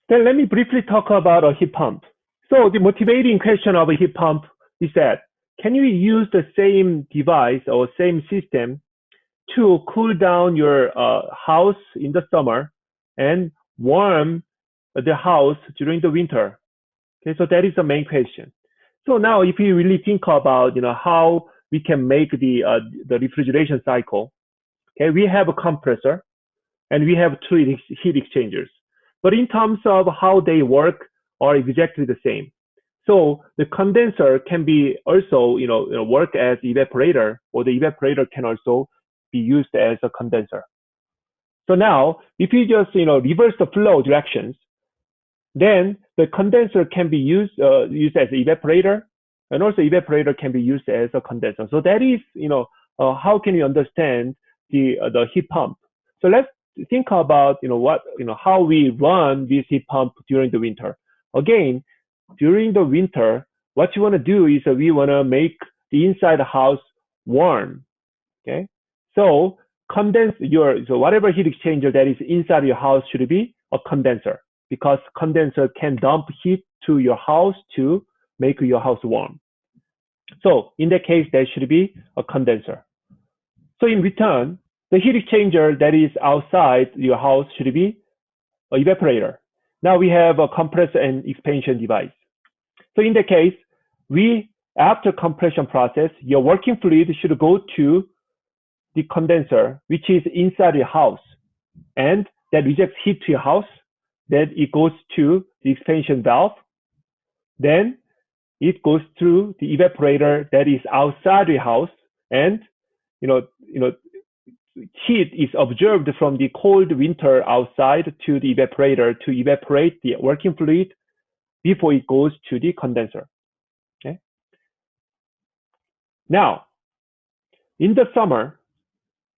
Then let me briefly talk about a heat pump. So the motivating question of a heat pump is that, can you use the same device or same system to cool down your house in the summer and warm the house during the winter? Okay, so that is the main question. So now, if you really think about, how we can make the refrigeration cycle, okay, we have a compressor and we have two heat exchangers, but in terms of how they work, are exactly the same. So the condenser can be also, work as evaporator, or the evaporator can also be used as a condenser. So now, if you just, reverse the flow directions, then the condenser can be used as evaporator, and also evaporator can be used as a condenser. So that is, how can you understand the heat pump? So let's think about, how we run this heat pump during the winter. Again, during the winter, what you want to do is we want to make the inside the house warm. Okay, so so whatever heat exchanger that is inside your house should be a condenser, because condenser can dump heat to your house to make your house warm. So in that case, that should be a condenser. So in return, the heat exchanger that is outside your house should be an evaporator. Now we have a compressor and expansion device. So in that case, after compression process, your working fluid should go to the condenser, which is inside your house, and that rejects heat to your house. Then it goes to the expansion valve. Then it goes through the evaporator that is outside your house, and heat is observed from the cold winter outside to the evaporator to evaporate the working fluid before it goes to the condenser. Okay. Now, in the summer,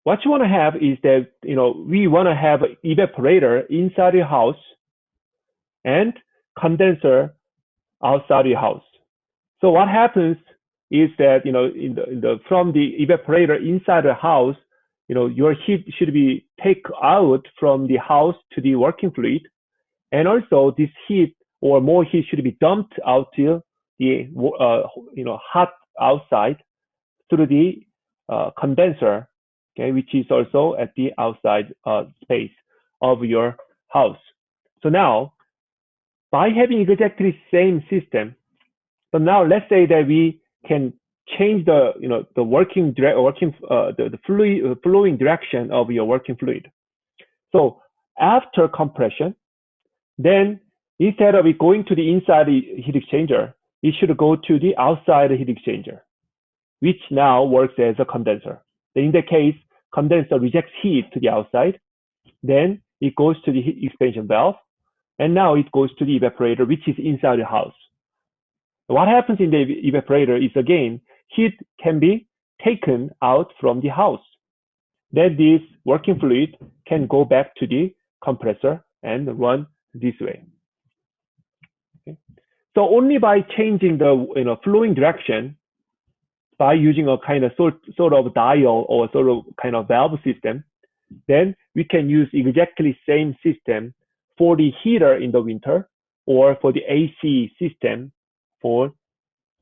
what you want to have is that, we want to have an evaporator inside your house and condenser outside your house. So what happens is that, from the evaporator inside the house, your heat should be taken out from the house to the working fluid. And also this heat or more heat should be dumped out to the, hot outside through the condenser, okay, which is also at the outside space of your house. So now, by having exactly same system, so now let's say that we can change the flowing direction of your working fluid. So after compression, then instead of it going to the inside heat exchanger, it should go to the outside heat exchanger, which now works as a condenser. In that case, condenser rejects heat to the outside, then it goes to the expansion valve, and now it goes to the evaporator, which is inside the house. What happens in the evaporator is, again, heat can be taken out from the house. Then this working fluid can go back to the compressor and run this way. Okay. So only by changing the flowing direction, by using a kind of sort of dial or sort of kind of valve system, then we can use exactly same system for the heater in the winter or for the AC system for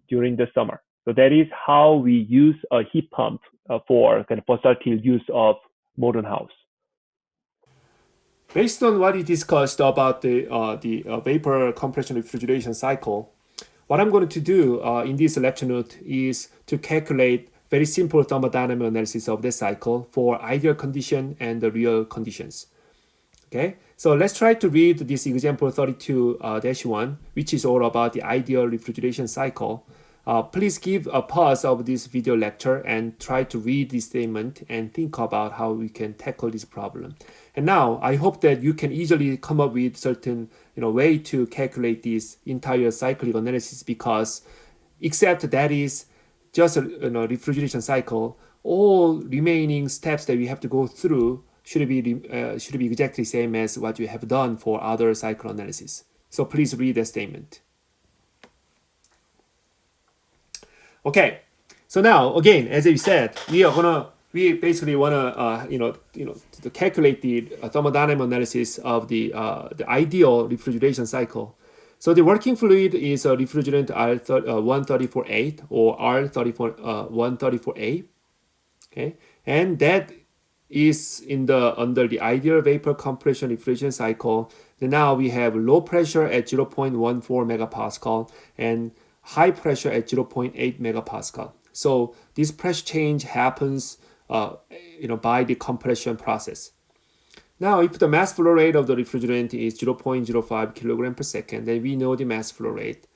during the summer. So that is how we use a heat pump for kind of versatile use of modern house. Based on what we discussed about the vapor compression refrigeration cycle, what I'm going to do in this lecture note is to calculate very simple thermodynamic analysis of the cycle for ideal condition and the real conditions. Okay, so let's try to read this example 32-1, which is all about the ideal refrigeration cycle. Please give a pause of this video lecture and try to read this statement and think about how we can tackle this problem. And now I hope that you can easily come up with certain way to calculate this entire cyclic analysis, because except that is just a refrigeration cycle, all remaining steps that we have to go through should be exactly same as what you have done for other cycle analysis. So please read the statement. Okay, so now again, as I said, we are gonna we basically want to to calculate the thermodynamic analysis of the ideal refrigeration cycle. So the working fluid is a refrigerant R134A or R134A, okay, and that is in the under the ideal vapor compression refrigeration cycle. Then now we have low pressure at 0.14 megapascal and high pressure at 0.8 megapascal. So this pressure change happens by the compression process. Now, if the mass flow rate of the refrigerant is 0.05 kilogram per second, then we know the mass flow rate.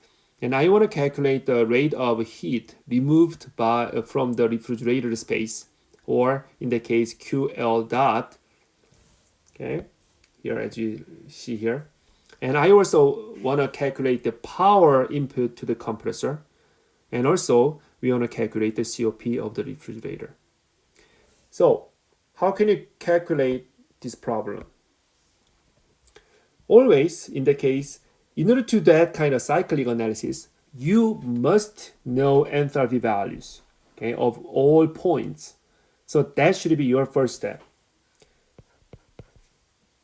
And I want to calculate the rate of heat removed from the refrigerator space, or in the case QL dot, okay, here as you see here. And I also want to calculate the power input to the compressor. And also, we want to calculate the COP of the refrigerator. So, how can you calculate this problem? Always, in the case, in order to do that kind of cyclic analysis, you must know enthalpy values, okay, of all points. So that should be your first step.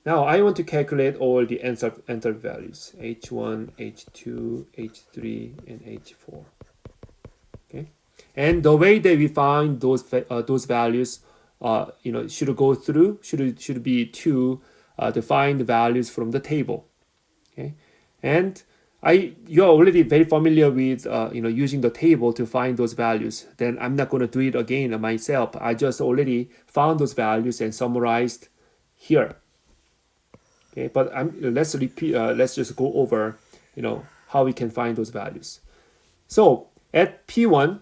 Now I want to calculate all the enthalpy values, H1, H2, H3, and H4. Okay, and the way that we find those values, should be to find the values from the table. Okay, and you're already very familiar with using the table to find those values. Then I'm not going to do it again myself. I just already found those values and summarized here. Okay, but let's repeat. Let's just go over how we can find those values. So at P1,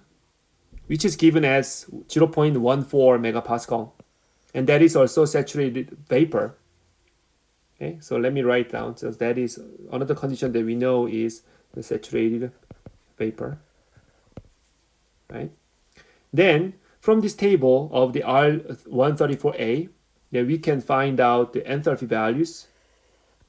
which is given as 0.14 megapascal, and that is also saturated vapor. Okay, so let me write down. So that is another condition that we know is the saturated vapor. Right. Then from this table of the R134A, then we can find out the enthalpy values,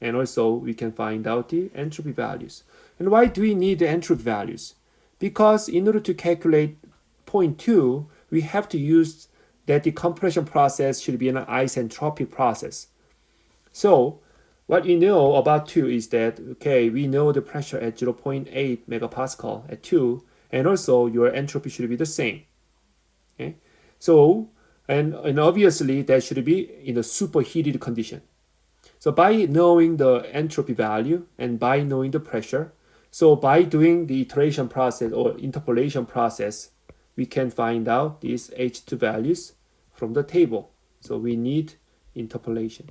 and also we can find out the entropy values. And why do we need the entropy values? Because in order to calculate point 2, we have to use that the compression process should be an isentropic process. So what we know about 2 is that, okay, we know the pressure at 0.8 megapascal at 2, and also your entropy should be the same. Okay, so and obviously that should be in a superheated condition. So by knowing the entropy value and by knowing the pressure, so by doing the iteration process or interpolation process, we can find out these H2 values from the table. So we need interpolation.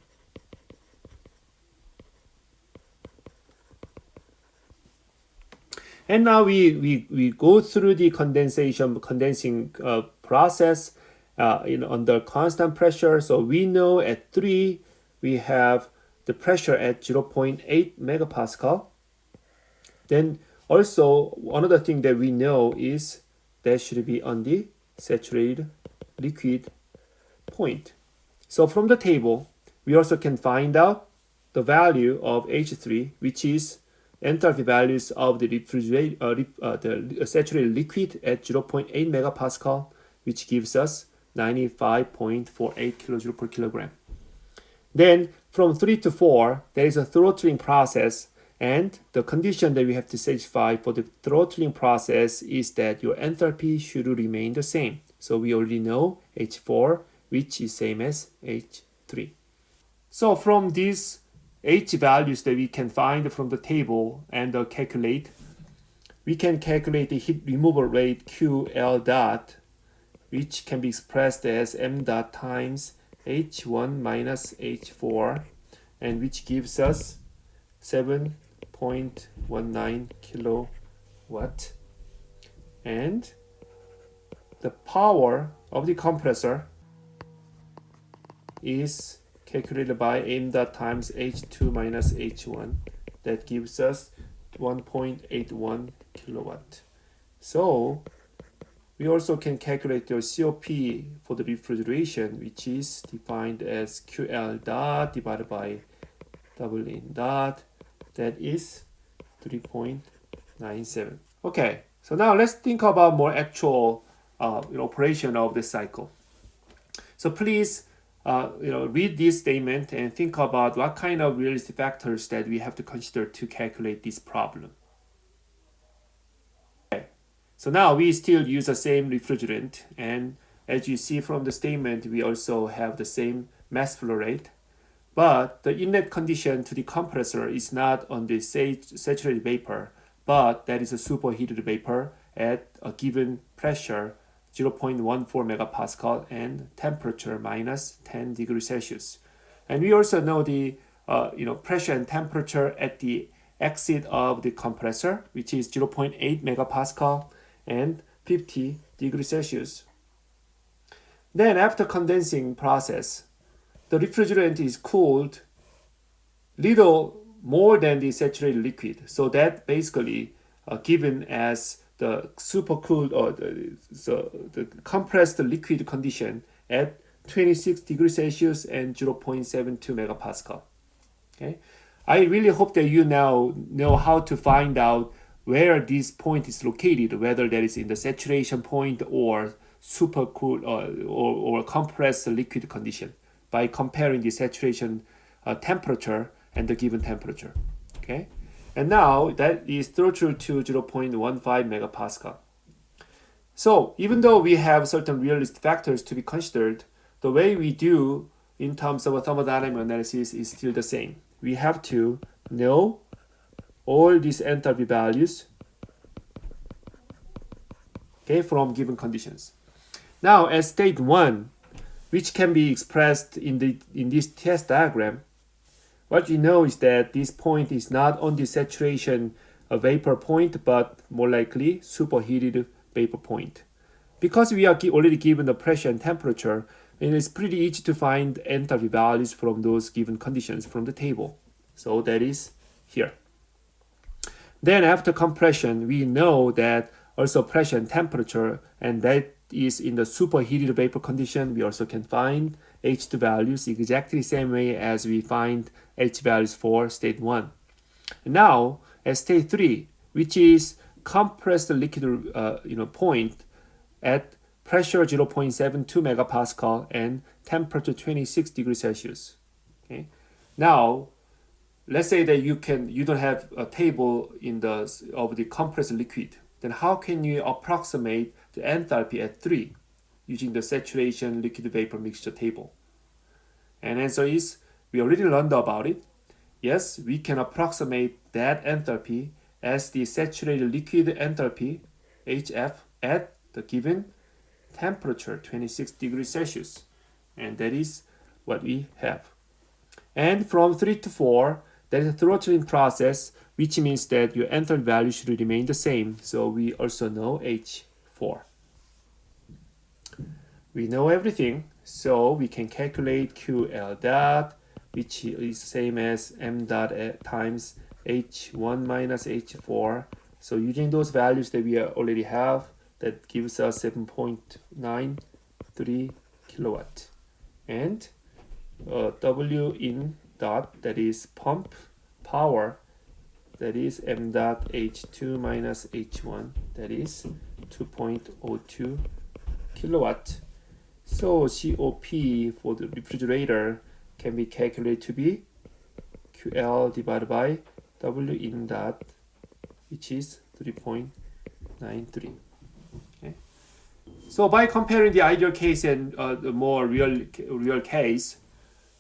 And now we go through the condensing process under constant pressure. So we know at 3 we have the pressure at 0.8 megapascal. Then also another thing that we know is that should be on the saturated liquid point. So from the table, we also can find out the value of H3, which is enthalpy values of the the saturated liquid at 0.8 megapascal, which gives us 95.48 kilojoule per kilogram. Then from 3 to 4, there is a throttling process, and the condition that we have to satisfy for the throttling process is that your enthalpy should remain the same. So we already know H4, which is same as H3. So from these H values that we can find from the table and calculate, we can calculate the heat removal rate QL dot, which can be expressed as m dot times H1 minus H4, and which gives us 7.19 kilowatt. And the power of the compressor is calculated by m dot times H2 minus H1. That gives us 1.81 kilowatt. So we also can calculate your COP for the refrigeration, which is defined as QL dot divided by W dot. That is 3.97. Okay, so now let's think about more actual operation of the cycle. So please read this statement and think about what kind of realistic factors that we have to consider to calculate this problem. Okay. So now we still use the same refrigerant, and as you see from the statement, we also have the same mass flow rate. But the inlet condition to the compressor is not on the saturated vapor, but that is a superheated vapor at a given pressure 0.14 megapascal and temperature minus 10 degrees Celsius. And we also know the pressure and temperature at the exit of the compressor, which is 0.8 megapascal and 50 degrees Celsius. Then after condensing process, the refrigerant is cooled little more than the saturated liquid. So that basically given as the supercooled or the compressed liquid condition at 26 degrees Celsius and 0.72 megapascal. Okay, I really hope that you now know how to find out where this point is located, whether that is in the saturation point or supercooled or compressed liquid condition, by comparing the saturation temperature and the given temperature. Okay, and now that is throttled to 0.15 megapascal. So even though we have certain realistic factors to be considered, the way we do in terms of a thermodynamic analysis is still the same. We have to know all these enthalpy values, okay, from given conditions. Now, as state 1, which can be expressed in this test diagram, what you know is that this point is not on the saturation vapor point, but more likely superheated vapor point. Because we are already given the pressure and temperature, and it's pretty easy to find enthalpy values from those given conditions from the table. So that is here. Then after compression, we know that also pressure and temperature, and that is in the superheated vapor condition. We also can find H2 values exactly the same way as we find H values for state 1. Now, at state 3, which is compressed liquid point at pressure 0.72 megapascal and temperature 26 degrees Celsius. Okay. Now, let's say that you don't have a table of the compressed liquid. Then how can you approximate the enthalpy at 3 using the saturation liquid vapor mixture table? And answer is, we already learned about it. Yes, we can approximate that enthalpy as the saturated liquid enthalpy, HF, at the given temperature, 26 degrees Celsius. And that is what we have. And from 3 to 4, there is a throttling process, which means that your enthalpy value should remain the same. So we also know H4. We know everything, so we can calculate QL dot, which is same as M dot times H1 minus H4. So using those values that we already have, that gives us 7.93 kilowatt. And W in dot, that is pump power, that is M dot H2 minus H1, that is 2.02 kilowatt. So COP for the refrigerator can be calculated to be QL divided by W in dot, which is 3.93. Okay. So by comparing the ideal case and the more real case,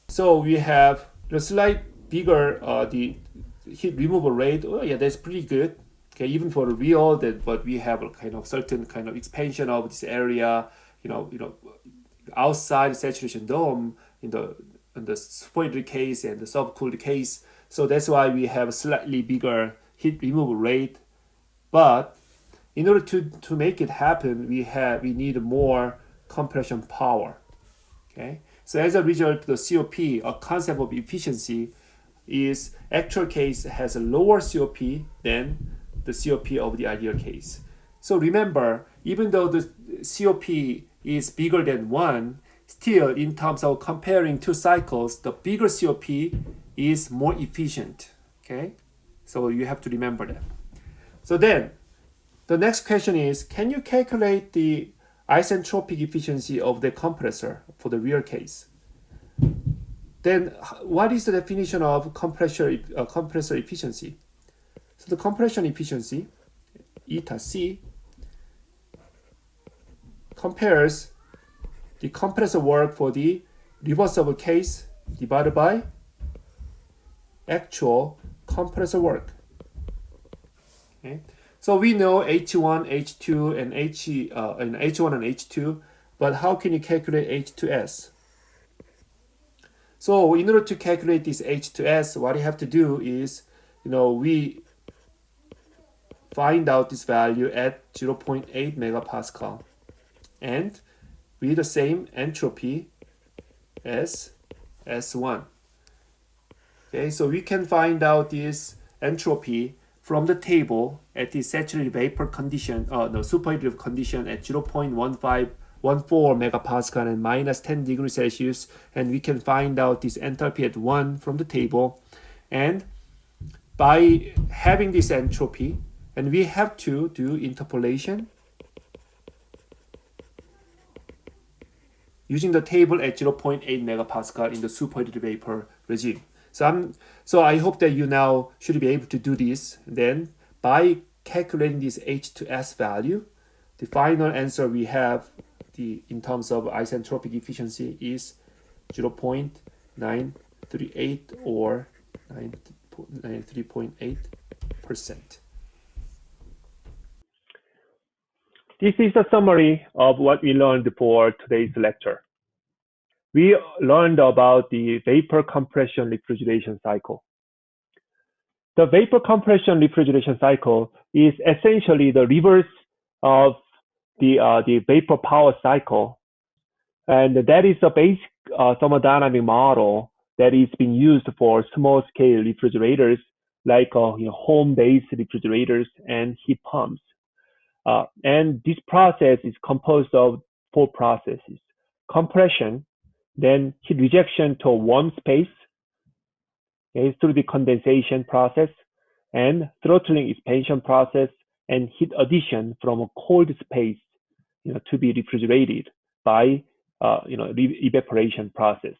so we have the slight bigger the heat removal rate. Oh yeah, that's pretty good. Okay, even for the real, but we have a kind of certain kind of expansion of this area. Outside the saturation dome in the superheated case and the subcooled case. So that's why we have a slightly bigger heat removal rate. But in order to make it happen, we need more compression power. Okay. So as a result, the COP, a concept of efficiency, is actual case has a lower COP than the COP of the ideal case. So remember, even though the COP is bigger than 1, still in terms of comparing two cycles, the bigger COP is more efficient. Okay, so you have to remember that. So then the next question is, can you calculate the isentropic efficiency of the compressor for the real case. Then what is the definition of compressor efficiency? So the compression efficiency, eta C, compares the compressor work for the reversible case divided by actual compressor work. Okay. So we know H1, H2, and H1 and H2, but how can you calculate H2S? So in order to calculate this H2S, what you have to do is, we find out this value at 0.8 megapascal, and with the same entropy as S1. Okay, so we can find out this entropy from the table at the saturated vapor condition, superheated condition at 0.1514 megapascal and minus 10 degrees Celsius, and we can find out this enthalpy at 1 from the table. And by having this entropy, and we have to do interpolation using the table at 0.8 megapascal in the superheated vapor regime. So I hope that you now should be able to do this. Then by calculating this H2S value, the final answer we have in terms of isentropic efficiency is 0.938 or 93.8%. This is a summary of what we learned for today's lecture. We learned about the vapor compression refrigeration cycle. The vapor compression refrigeration cycle is essentially the reverse of the vapor power cycle, and that is a basic thermodynamic model that is being used for small-scale refrigerators like home-based refrigerators and heat pumps. And this process is composed of 4 processes: compression, then heat rejection to a warm space, through the condensation process, and throttling expansion process, and heat addition from a cold space to be refrigerated by evaporation process.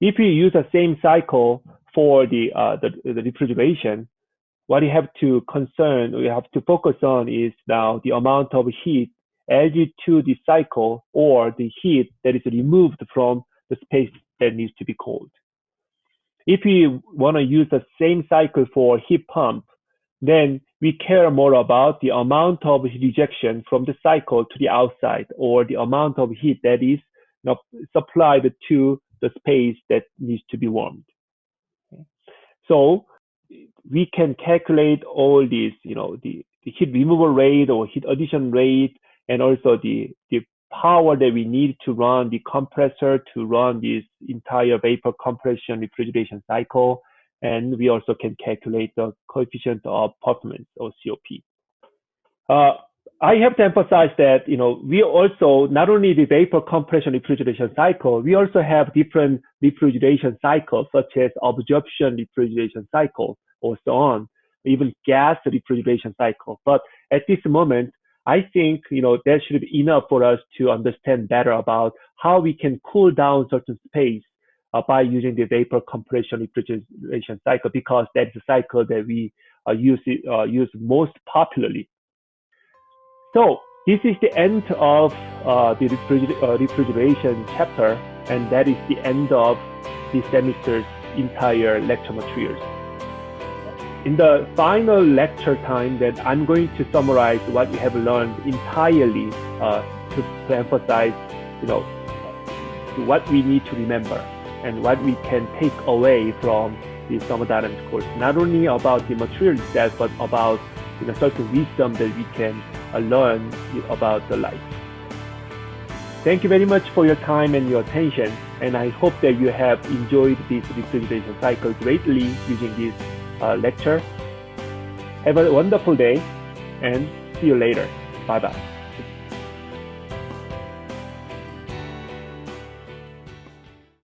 If you use the same cycle for the refrigeration, what you have to focus on is now the amount of heat added to the cycle, or the heat that is removed from the space that needs to be cooled. If you want to use the same cycle for heat pump, then we care more about the amount of rejection from the cycle to the outside, or the amount of heat that is supplied to the space that needs to be warmed. So we can calculate all these, the heat removal rate or heat addition rate, and also the power that we need to run the compressor to run this entire vapor compression refrigeration cycle. And we also can calculate the coefficient of performance, or COP. I have to emphasize that, we also, not only the vapor compression refrigeration cycle, we also have different refrigeration cycles, such as absorption refrigeration cycle, or so on, even gas refrigeration cycle. But at this moment, I think, that should be enough for us to understand better about how we can cool down certain space by using the vapor compression refrigeration cycle, because that's the cycle that we use most popularly. So this is the end of the refrigeration chapter, and that is the end of the semester's entire lecture materials. In the final lecture time, then I'm going to summarize what we have learned entirely to emphasize, what we need to remember and what we can take away from the thermodynamics course. Not only about the material itself, but about certain wisdom that we can learn about the life. Thank you very much for your time and your attention, and I hope that you have enjoyed this refrigeration cycle greatly using this lecture. Have a wonderful day, and see you later. Bye-bye.